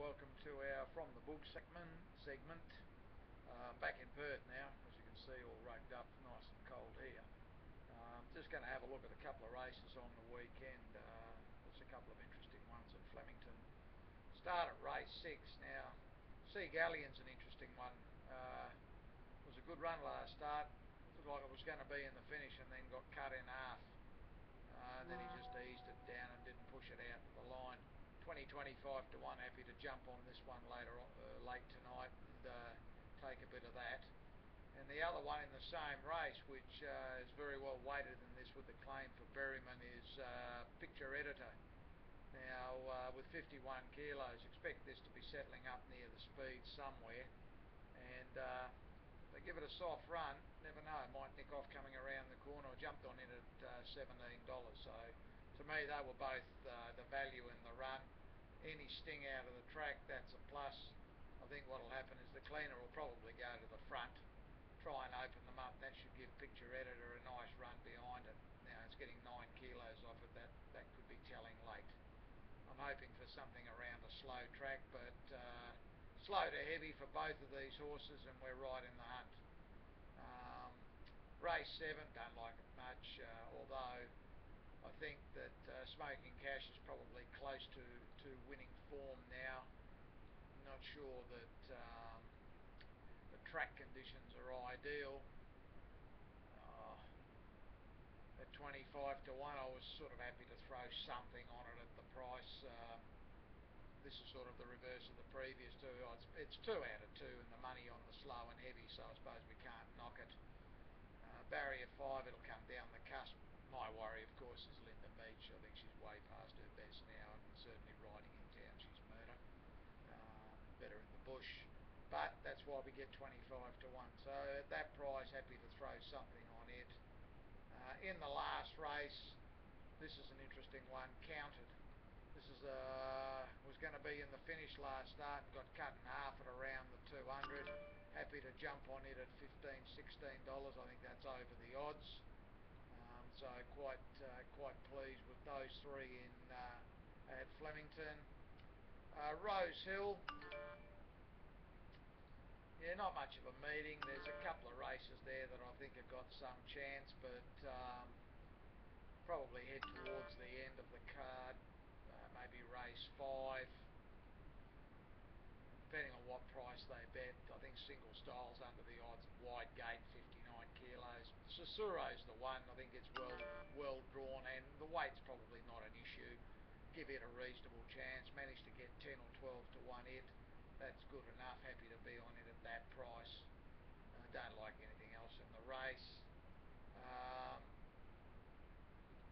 welcome to our From the Book segment. Back in Perth now, as you can see, all rugged up, nice and cold here. Just going to have a look at a couple of races on the weekend. There's a couple of interesting ones at Flemington. Start at race 6 now. Sea Gallion's an interesting one. It was a good run last start. Looked like it was going to be in the finish and then got cut in half. And then he just eased it down and didn't push it out to the line. 25 to 1, happy to jump on this one late tonight and take a bit of that. And the other one in the same race, which is very well weighted in this with the claim for Berryman, is Picture Editor. Now with 51 kilos, expect this to be settling up near the speed somewhere, and they give it a soft run, never know, might nick off coming around the corner. I jumped on it at $17, so to me they were both the value in the run. Any sting out of the track, that's a plus. I think what will happen is the cleaner will probably go to the front, try and open them up. That should give Picture Editor a nice run behind it. Now it's getting 9 kilos off it, that could be telling late. I'm hoping for something around a slow track, but slow to heavy for both of these horses, and we're right in the hunt. Race 7, don't like it much, although I think that Smoking Cash is probably close to winning form now. I'm not sure that the track conditions are ideal. At 25 to 1, I was sort of happy to throw something on it at the price. This is sort of the reverse of the previous two. It's 2 out of 2 and the money on the slow and heavy, so I suppose we can't knock it. Barrier 5, it'll come down the cusp. My worry, of course, is Linda Meach. I think she's way past her best now, and certainly riding in town, she's murder. Better in the bush. But that's why we get 25 to 1. So at that price, happy to throw something on it. In the last race, this is an interesting one, Counted. This is was going to be in the finish last start and got cut in half at around the 200. Happy to jump on it at $15, $16. I think that's over the odds. So quite pleased with those 3 in at Flemington. Rosehill. Yeah, not much of a meeting. There's a couple of races there that I think have got some chance, but probably head towards the end of the card. Maybe race 5, depending on what price they bet. I think Single Style's under the odds, wide gate, 59 kilos. Susuro's the one. I think it's well drawn, and the weight's probably not an issue. Give it a reasonable chance. Managed to get 10 or 12 to 1 it. That's good enough. Happy to be on it at that price. Don't like anything else in the race.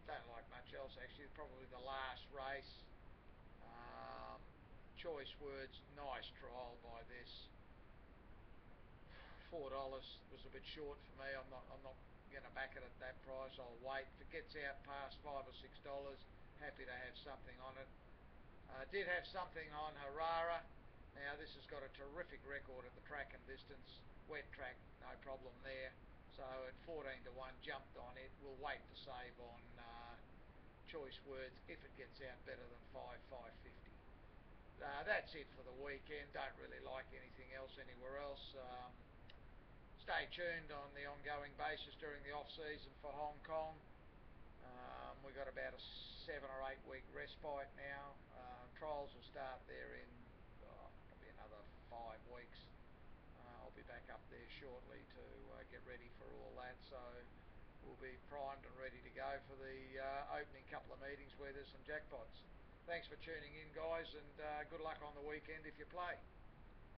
Don't like much else actually. Probably the last race. Choice Words, nice trial by this. $4 was a bit short for me. I'm not going to back it at that price. I'll wait. If it gets out past $5 or $6, happy to have something on it. Did have something on Harara. Now this has got a terrific record at the track and distance. Wet track, no problem there. So at 14 to 1, jumped on it. We'll wait to save on Choice Words if it gets out better than $5.50. That's it for the weekend. Don't really like anything else anywhere else. Stay tuned on the ongoing basis during the off-season for Hong Kong. We've got about a 7 or 8 week respite now. Trials will start there in probably another 5 weeks. I'll be back up there shortly to get ready for all that. So we'll be primed and ready to go for the opening couple of meetings where there's some jackpots. Thanks for tuning in, guys, and good luck on the weekend if you play.